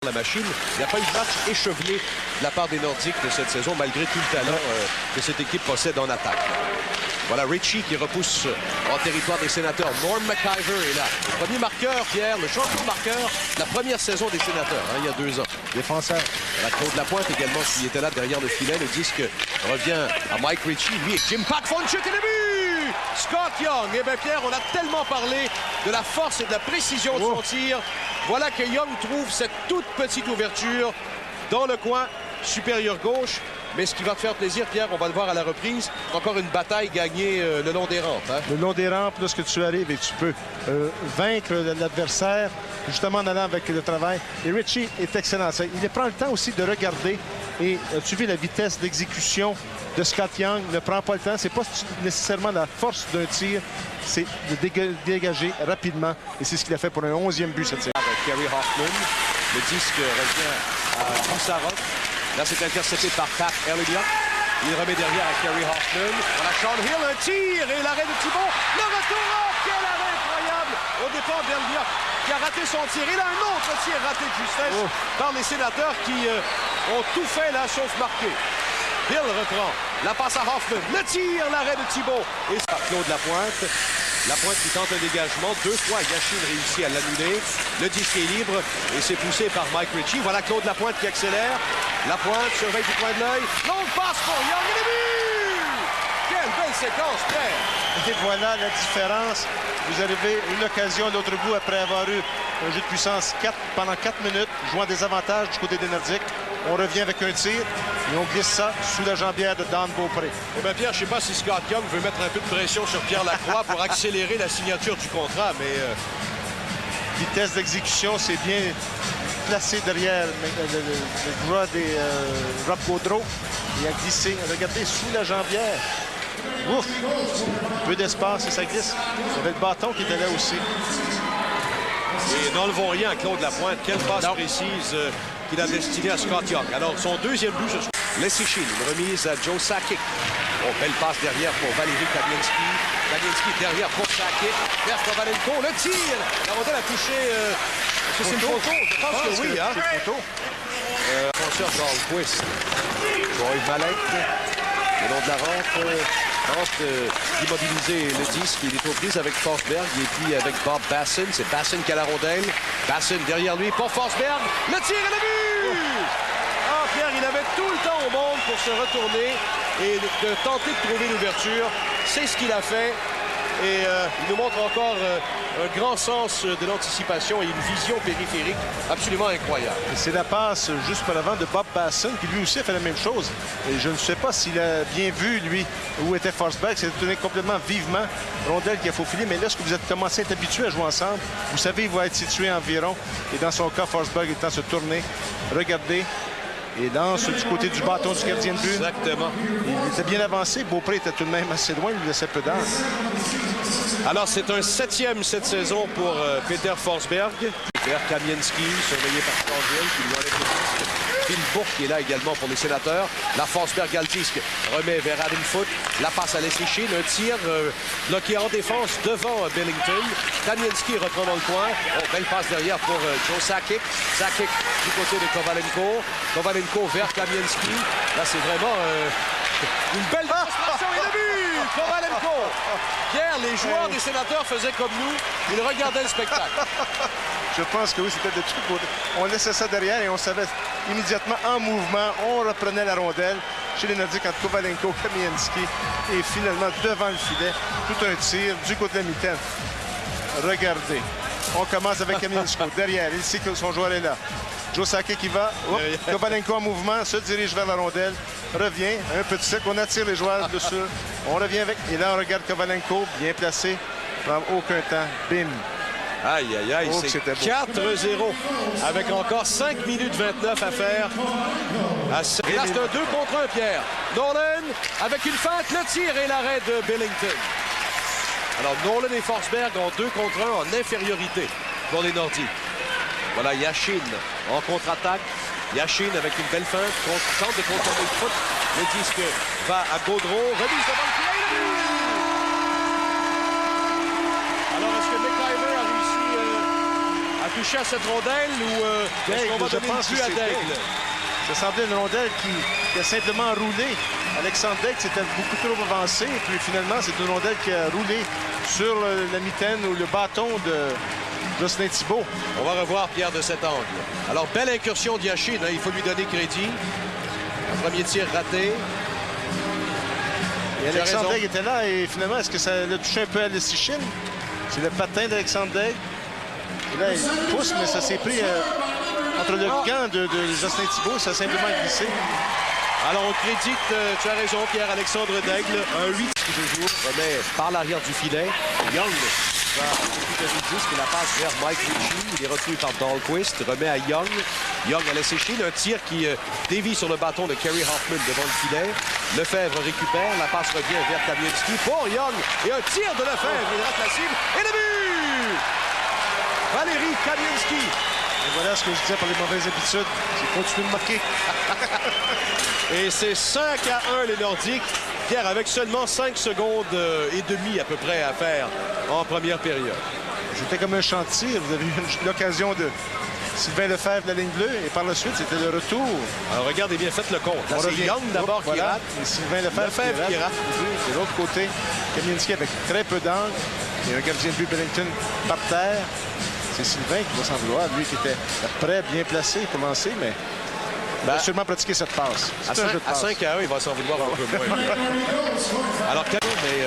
La machine, il n'y a pas eu de match échevelé de la part des Nordiques de cette saison, malgré tout le talent que cette équipe possède en attaque. Voilà Ritchie qui repousse en territoire des Sénateurs. Norm McIver est là. Le premier marqueur, Pierre, le champion marqueur de la première saison des Sénateurs, il y a 2 ans. Défenseur. La Claude Lapointe également, qui était là derrière le filet. Le disque revient à Mike Ritchie. Lui et Jim Pat font une chute et le but! Scott Young. Eh bien, Pierre, on a tellement parlé de la force et de la précision de son tir. Voilà que Young trouve cette toute petite ouverture dans le coin supérieur gauche. Mais ce qui va te faire plaisir, Pierre, on va le voir à la reprise, encore une bataille gagnée le long des rampes. Hein? Le long des rampes, lorsque tu arrives et tu peux vaincre l'adversaire, justement en allant avec le travail. Et Ritchie est excellent. Il prend le temps aussi de regarder. Et tu vois la vitesse d'exécution de Scott Young. Ne prend pas le temps. C'est pas nécessairement la force d'un tir. C'est de dégager rapidement. Et c'est ce qu'il a fait pour un 11e but cette série. Kerry Hoffman. Le disque revient à Boussarov. Là, c'est intercepté par Pat Elliott. Il remet derrière à Kerry Hoffman. Voilà Sean Hill, un tir et l'arrêt de Thibault. Le retour, oh, quel arrêt incroyable! Au départ, Belliot qui a raté son tir. Et là, un autre tir raté de justesse par les Sénateurs qui ont tout fait là, sauf marquer. Hill reprend. La passe à Hoffman. Le tir, l'arrêt de Thibault. Et ça, Claude Lapointe. Lapointe qui tente un dégagement. 2 fois, Yashin réussit à l'annuler. Le disque est libre et c'est poussé par Mike Ritchie. Voilà Claude Lapointe qui accélère. Lapointe surveille du coin de l'œil. Longue passe pour Young et le but! Quelle belle séquence, Pierre! Et voilà la différence. Vous arrivez une occasion à l'autre bout après avoir eu un jeu de puissance 4 pendant 4 minutes, jouant des avantages du côté des Nordiques. On revient avec un tir et on glisse ça sous la jambière de Dan Beaupré. Eh bien, Pierre, je ne sais pas si Scott Young veut mettre un peu de pression sur Pierre Lacroix pour accélérer la signature du contrat, mais... Vitesse d'exécution, c'est bien placé derrière le bras des Rob Gaudreau. Il a glissé, regardez, sous la jambière. Ouf! Peu d'espace et ça glisse. Il y avait le bâton qui était là aussi. Et n'enlevons rien à Claude Lapointe. Quelle passe précise qu'il a destinée à Scott Young. Alors, son 2e but ce soir. Lessichin, une remise à Joe Sakic. Oh, belle passe derrière pour Valérie Kamensky. Kamensky derrière pour Sakic. Vers Kovalenko, le tir! La rondelle a touché... Est-ce que c'est une photo? Je pense que oui, hein? C'est une photo. Défenseur Dahlquist. Troy Malek. Le long de la rampe, tente d'immobiliser le disque. Il est aux prises avec Forsberg et puis avec Bob Bassin. C'est Bassin qui a la rondelle. Bassin derrière lui pour Forsberg. Le tir et le but! Ah, Pierre, il avait tout le temps au monde pour se retourner et de tenter de trouver l'ouverture. C'est ce qu'il a fait. Et il nous montre encore un grand sens de l'anticipation et une vision périphérique absolument incroyable. C'est la passe juste par l'avant de Bob Bassin qui lui aussi a fait la même chose. Et je ne sais pas s'il a bien vu, lui, où était Forsberg. C'est tourné complètement vivement. Rondelle qui a faufilé. Mais lorsque vous êtes commencé à être habitué à jouer ensemble, vous savez, il va être situé environ. Et dans son cas, Forsberg est en se tourner. Regardez. Et lance du côté du bâton du gardien de but. Exactement. Il était bien avancé. Beaupré était tout de même assez loin. Il lui laissait peu d'âge. Alors, c'est un 7e cette saison pour Peter Forsberg. Peter Kamensky, surveillé par Stanville, qui lui enlève le disque. Phil Bourque qui est là également pour les Sénateurs. La Forsberg a le disque, remet vers Adam Foote. La passe à Lessichin, un tir bloqué en défense devant Billington. Kamensky reprend dans le coin. Oh, belle passe derrière pour Joe Sakic. Sakic du côté de Kovalenko. Kovalenko vers Kamensky. Là, c'est vraiment une belle démonstration et le but! Kovalenko! Pierre, les joueurs des Sénateurs faisaient comme nous. Ils regardaient le spectacle. Je pense que oui, c'était des trucs. On laissait ça derrière et on savait immédiatement en mouvement. On reprenait la rondelle chez les Nordiques entre Kovalenko, Kamensky et finalement devant le filet. Tout un tir du côté de la mitaine. Regardez. On commence avec Kamensky derrière. Il sait que son joueur est là. Joe Sakic qui va. Kovalenko en mouvement, se dirige vers la rondelle. Revient. Un petit sec. On attire les joueurs dessus. On revient avec. Et là, on regarde Kovalenko, bien placé. Prend aucun temps. Bim. Aïe, aïe, aïe, c'est 4-0 avec encore 5 minutes 29 à faire. Et là, c'est un 2 contre 1, Pierre. Nolan avec une feinte, le tir et l'arrêt de Billington. Alors, Nolan et Forsberg ont 2 contre 1 en infériorité pour les Nordiques. Voilà Yashin en contre-attaque. Yashin avec une belle feinte, tente de contrôler le foot. Le disque va à Gaudreau, remise devant le filet. Alors, est-ce que McIver a réussi à toucher à cette rondelle ou est-ce qu'on va donner le but à Daigle? Ça semblait une rondelle qui a simplement roulé. Alexandre Daigle s'était beaucoup trop avancé. Et puis finalement, c'est une rondelle qui a roulé sur la mitaine ou le bâton de Jocelyn Thibault. On va revoir Pierre de cet angle. Alors, belle incursion d'Yashin, hein, il faut lui donner crédit. Un premier tir raté. Et Alexandre Daigle était là et finalement, est-ce que ça l'a touché un peu à Alexis? C'est le patin d'Alexandre Daigle. Et là, il pousse, mais ça s'est pris entre le gant de Jocelyn Thibault. Ça a simplement glissé. Alors, on crédite, tu as raison, Pierre-Alexandre Daigle, un 8 qui joue, remet par l'arrière du filet. Young va occuper le disque, la passe vers Mike Ritchie. Il est retenu par Dahlquist, remet à Young. Young a laissé Chine, un tir qui dévie sur le bâton de Kerry Hoffman devant le filet. Lefebvre récupère, la passe revient vers Kamieński pour Young. Et un tir de Lefebvre, il rate la cible. Et le but! Valérie Kamieński. Et voilà ce que je disais pour les mauvaises habitudes. C'est continuer de marquer. Et c'est 5-1 les Nordiques. Pierre, avec seulement 5 secondes et demie à peu près à faire en première période. C'était comme un chantier. Vous avez eu l'occasion de Sylvain Lefebvre de la ligne bleue. Et par la suite, c'était le retour. Alors regardez bien, faites le compte. Là, c'est Young d'abord qui rate. Et Sylvain Lefebvre qui rate. De l'autre côté, Kamieński avec très peu d'angle. Et un gardien de but Billington par terre. C'est Sylvain qui va s'en vouloir. Lui qui était prêt, bien placé pour lancer, mais il va sûrement pratiquer cette passe. À 5-1, il va s'en vouloir un peu moins. Alors, mais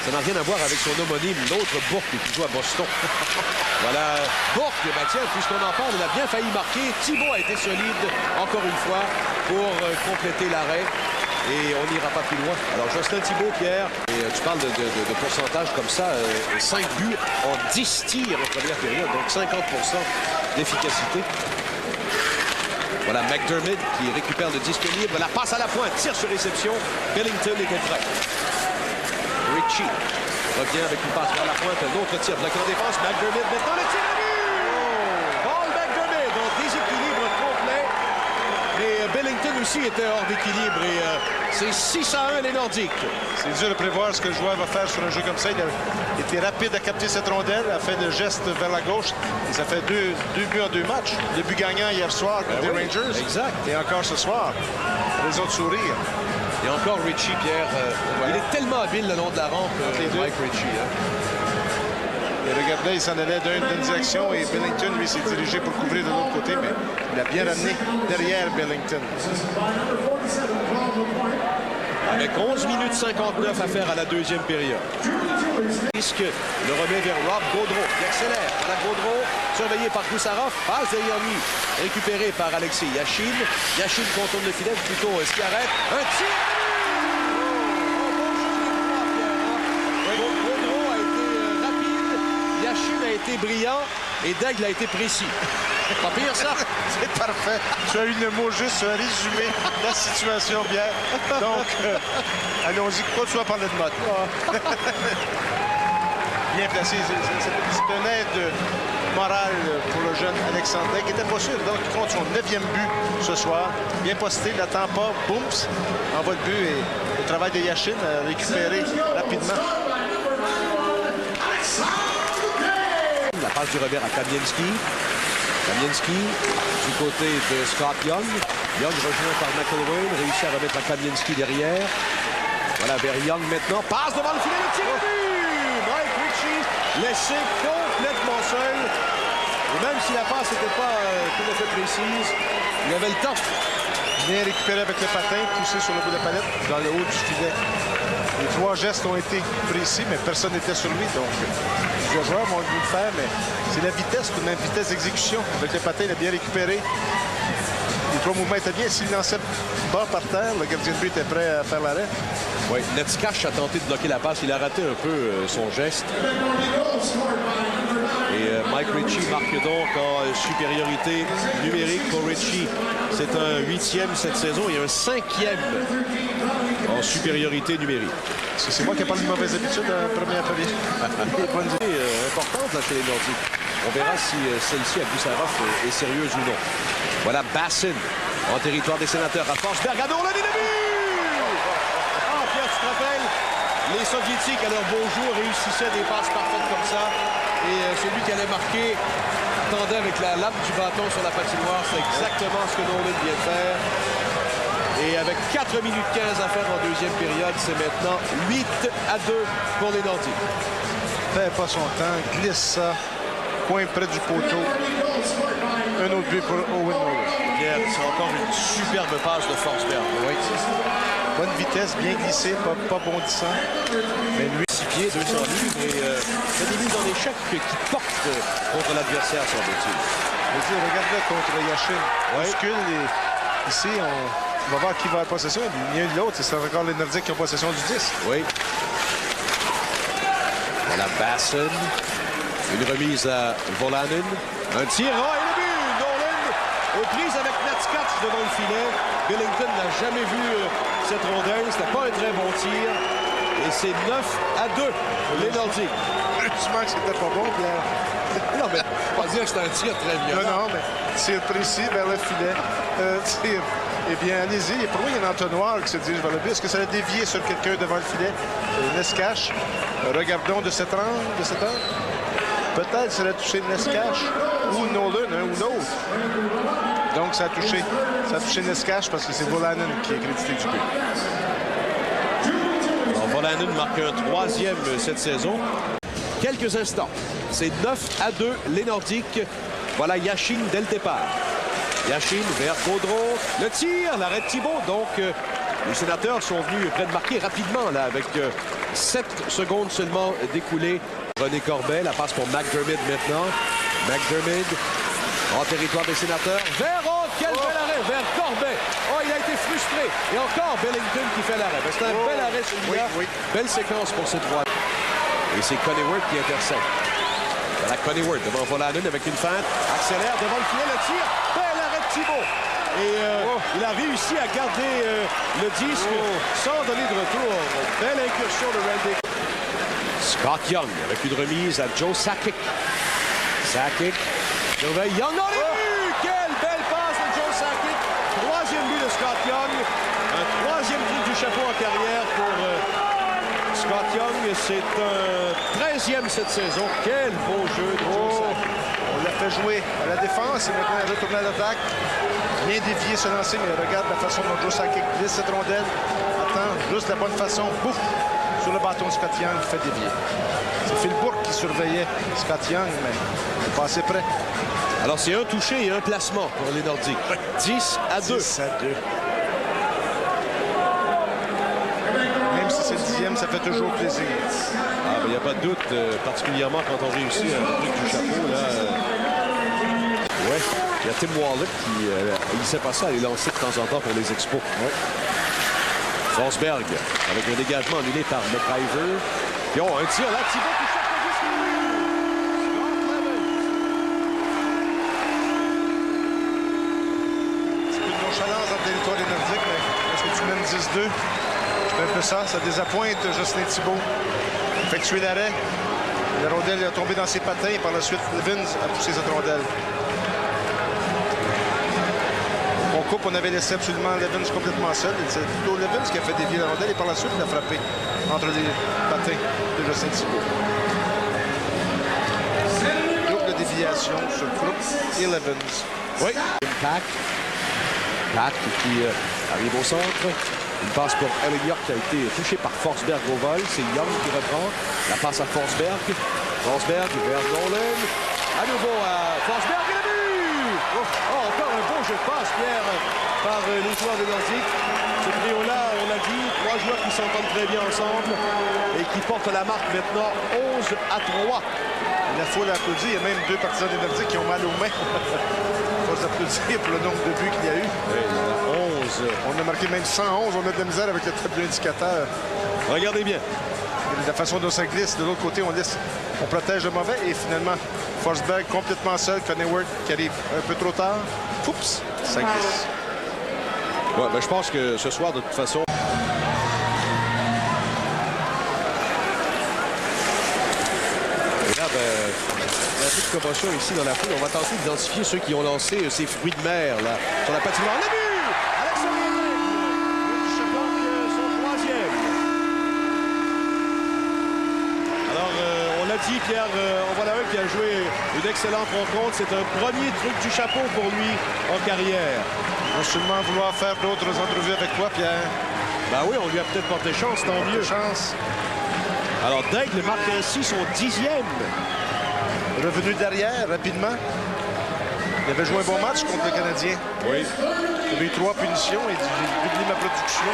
ça n'a rien à voir avec son homonyme, l'autre Bourque qui joue à Boston. Voilà, Bourque, bah tiens, puisqu'on en parle, il a bien failli marquer. Thibault a été solide, encore une fois, pour compléter l'arrêt. Et on n'ira pas plus loin. Alors, Jocelyn Thibault, Pierre, et tu parles de pourcentage comme ça, 5 buts en 10 tirs en première période, donc 50% d'efficacité. Voilà, McDermott qui récupère le disque libre, la passe à la pointe, tir sur réception, Billington était prêt. Ritchie revient avec une passe vers la pointe, un autre tir de la défense, McDermott maintenant le tir à but! Paul McDermott, donc déséquilibre complet. Et Billington aussi était hors d'équilibre et c'est 6-1 les Nordiques. C'est dur de prévoir ce que le joueur va faire sur un jeu comme ça. Il a été rapide à capter cette rondelle, a fait le geste vers la gauche et ça fait deux buts en 2 matchs. Le but gagnant hier soir contre les Rangers. Exact. Et encore ce soir. Les autres sourires. Et encore Ritchie, Pierre. Il est tellement habile le long de la rampe, Mike Ritchie. Hein. Et regardez, il s'en allait d'une direction et Billington, lui, s'est dirigé pour couvrir de l'autre côté, mais il a bien ramené derrière Billington. Avec 11 minutes 59 à faire à la deuxième période. Risque le remet vers Rob Gaudreau. Il accélère. Voilà Gaudreau, surveillé par Goussarov. Passe derrière lui. Récupéré par Alexis Yashin. Yashin contourne le filet, plutôt Scarrett. Un tir! Gaudreau a été rapide. Yashin a été brillant. Et Daigle a été précis. Pas pire, ça? C'est parfait. Tu as eu le mot juste résumé la situation bien. Donc, allons-y. Continue à parler de mode. Bien placé. C'est une aide morale pour le jeune Alexandre Daigle qui n'était pas sûr. Donc, il compte son 9e but ce soir. Bien posté, n'attend pas. Booms, envoie le but et le travail de Yashin a récupéré rapidement. La passe du revers à Kamieński. Kamieński du côté de Scott Young. Young rejoint par McElwain, réussit à remettre à Kamieński derrière. Voilà, vers Young maintenant. Passe devant le filet, le tir au but! Mike Ritchie laissé complètement seul. Et même si la passe n'était pas tout à fait précise, il avait le temps. Bien récupéré avec le patin, poussé sur le bout de la palette, dans le haut du filet. Les 3 gestes ont été précis, mais personne n'était sur lui. Donc, les joueurs vont le faire, mais c'est la vitesse, tout de même vitesse d'exécution. Avec le patin, il a bien récupéré. Les 3 mouvements étaient bien. S'il lançait bas par terre, le gardien de but était prêt à faire l'arrêt. Oui, Netskash a tenté de bloquer la passe. Il a raté un peu son geste. Et Mike Ritchie marque donc en supériorité numérique pour Ritchie. C'est un 8e cette saison et un 5e en supériorité numérique. C'est moi qui ai parlé de mauvaises habitudes en première période. Importante là, chez les Nordiques. On verra si celle-ci à Goussarov est sérieuse ou non. Voilà Bassin en territoire des Sénateurs à Forsberg. À la ligne de but! Ah, Pierre, tu te rappelles? Les Soviétiques, à leur beau jour, réussissaient des passes parfaites comme ça. Et celui qui allait marquer attendait avec la lame du bâton sur la patinoire. C'est exactement ce que Nolan vient de faire. Et avec 4 minutes 15 à faire en deuxième période, c'est maintenant 8-2 pour les Nordiques. Fait pas son temps, glisse ça, point près du poteau. Un autre but pour Owen Nolan. Pierre, c'est encore une superbe passe de Forsberg. Oui. Bonne vitesse, bien glissé, pas bondissant. Mais lui, 6 pieds, 200 livres et c'est des mises en échec qui portent contre l'adversaire, semble-t-il. Regarde-le contre Yashin. On recule et ici, on va voir qui va avoir possession. Ni un ni l'autre, c'est encore les Nordiques qui ont possession du 10. Oui. Voilà Basson. Une remise à Volanen. Un tir. Oh, et le but! Nolan aux prises avec Natskatch devant le filet. Billington n'a jamais vu cette rondelle. C'était pas un très bon tir. Et c'est 9-2 pour les Nordiques. Justement que c'était pas bon, Pierre. Non, mais pas dire que c'était un tir très violent. Non, mais tir précis vers le filet. Tir. Eh bien, allez-y. Pour moi, il y a un entonnoir qui se dirige vers le but. Est-ce que ça a dévié sur quelqu'un devant le filet? Nescash. Regardons de cet angle. Peut-être ça a touché Nescash ou Nolan, un ou l'autre. Donc, ça a touché Nescash parce que c'est Volanen qui est crédité du but. Alors, Volanen marque un troisième cette saison. Quelques instants. C'est 9-2 les Nordiques. Voilà Yashin dès le départ. Yashin vers Gaudreau. Le tir, l'arrêt de Thibault. Donc, les sénateurs sont venus près de marquer rapidement là avec 7 secondes seulement d'écoulées. René Corbet, la passe pour McDermott maintenant. McDermott en territoire des sénateurs. Quel bel arrêt vers Corbet. Oh, il a été frustré. Et encore Billington qui fait l'arrêt. C'est un bel arrêt celui-là. Belle séquence pour cette droite. Et c'est Coneyworth qui intercepte. Voilà Coneyworth devant Volanen avec une feinte. Accélère devant le filet, le tir. Bel arrêt de Thibault. Et il a réussi à garder le disque sans donner de retour. Belle incursion de Randy. Scott Young avec une remise à Joe Sakic. Sakic surveille Young dans les buts. Quelle belle passe de Joe Sakic. Troisième but de Scott Young. Un troisième but du chapeau en carrière pour Scott Young. C'est un 13e cette saison. Quel beau jeu de Joe Sakic. On l'a fait jouer à la défense et maintenant il retourne à l'attaque. Bien dévié se lancer, mais regarde la façon dont Joe Sakic glisse cette rondelle. Attends, juste la bonne façon. Bouf! Sur le bâton de Scott Young qui fait dévier. C'est Phil Bourque qui surveillait Scott Young, mais il est pas assez près. Alors, c'est un touché et un placement pour les Nordiques. 10-2. 10-2. Même si c'est le 10e, ça fait toujours plaisir. Ah, ben, il n'y a pas de doute, particulièrement quand on réussit un truc du chapeau. Là, ouais, il y a Tim Wallet qui il s'est passé à les lancer de temps en temps pour les expos. Ouais. Forsberg avec un dégagement annulé par McIver. Puis un tir là, Thibault qui cherche le disque. Un petit peu de nonchalance dans le territoire des Nordiques, mais est-ce que tu mènes 10-2? C'est un peu ça, ça désappointe Jocelyn Thibault. Effectué l'arrêt. La rondelle est tombée dans ses patins et par la suite, Levins a poussé cette rondelle. On avait laissé absolument Levins complètement seul. C'est plutôt Levins qui a fait dévier la rondelle et par la suite, il a frappé entre les patins de Jocelyn Thibault. Double déviation sur Crook et Levins. Oui. Pack qui arrive au centre. Une passe pour Elliott qui a été touché par Forsberg au vol. C'est Young qui reprend. La passe à Forsberg. Forsberg vers Nolan. À nouveau à Forsberg et le but! Oh, encore un bon jeu de passe, Pierre, par les joueurs de Nordiques. Ce trio-là, on l'a dit, 3 joueurs qui s'entendent très bien ensemble et qui portent la marque maintenant 11-3. La foule applaudit. Il y a même 2 partisans des Nordiques qui ont mal aux mains. Il faut s'applaudir pour le nombre de buts qu'il y a eu. Oui, 11. On a marqué même 111. On a de la misère avec le tableau indicateur. Regardez bien. La façon dont ça glisse. De l'autre côté, on protège le mauvais. Et finalement, Forsberg complètement seul. Coneyworth qui arrive un peu trop tard. Oups, ça glisse. Ouais, ben, je pense que ce soir, de toute façon... Et là, ben, il y a un peu de commotion ici dans la foule. On va tenter d'identifier ceux qui ont lancé ces fruits de mer là, sur la patinoire. Le but! Alexandre son troisième. Alors, on l'a dit, Pierre, on voit là un qui a joué une excellente rencontre. C'est un premier truc du chapeau pour lui en carrière. On va sûrement vouloir faire d'autres entrevues avec toi, Pierre. Ben oui, on lui a peut-être porté chance, tant mieux. Chance. Alors, Daigle marque ainsi son 10e. Revenu derrière, rapidement. Il avait joué un bon match contre le Canadien. Oui. Il avait eu 3 punitions et j'ai doublé ma production.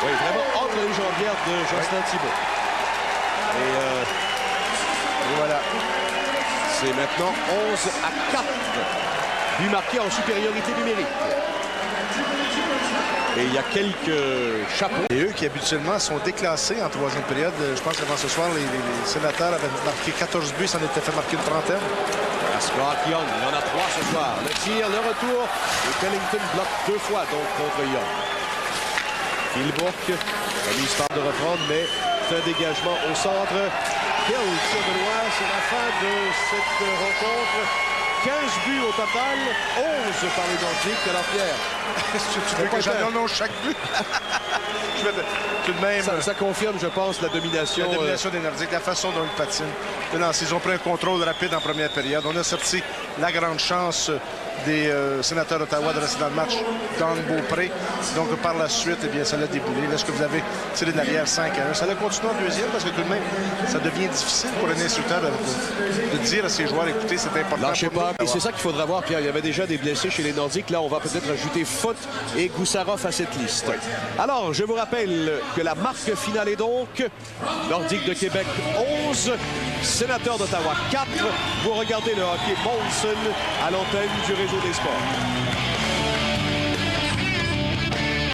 Oui, vraiment entre les jambières de Justin Thibault. Et voilà. C'est maintenant 11-4. But marqué en supériorité numérique. Et il y a quelques chapeaux. Et eux qui habituellement sont déclassés en troisième période. Je pense qu'avant ce soir, les sénateurs avaient marqué 14 buts. Ça en était fait marquer une trentaine. Scott Young, il en a 3 ce soir. Le tir, le retour. Et Pellington bloque 2 fois donc contre Young. Philbourg, il se tente de reprendre, mais c'est un dégagement au centre. Quel tir de loin, c'est la fin de cette rencontre. 15 buts au total, 11 par les Nordiques. Alors Pierre, tu veux que j'en annonce chaque but? Tout de même, ça confirme, je pense, la domination. La domination des Nordiques, la façon dont ils patinent. Ils ont pris un contrôle rapide en première période. On a sorti la grande chance des sénateurs d'Ottawa de rester dans le match dans Beaupré. Donc par la suite, eh bien, ça l'a déboulé. Là, ce que vous avez tiré de l'arrière 5-1. Ça l'a continué en deuxième parce que tout de même, ça devient difficile pour un instructeur de dire à ses joueurs, écoutez, c'est important. Lâchez pas. Et c'est ça qu'il faudra voir, Pierre. Il y avait déjà des blessés chez les Nordiques. Là, on va peut-être ajouter Foote et Goussarov à cette liste. Oui. Alors, je vous rappelle que la marque finale est donc Nordique de Québec 11, Sénateurs d'Ottawa 4. Vous regardez le hockey Molson à l'antenne du Réseau des sports.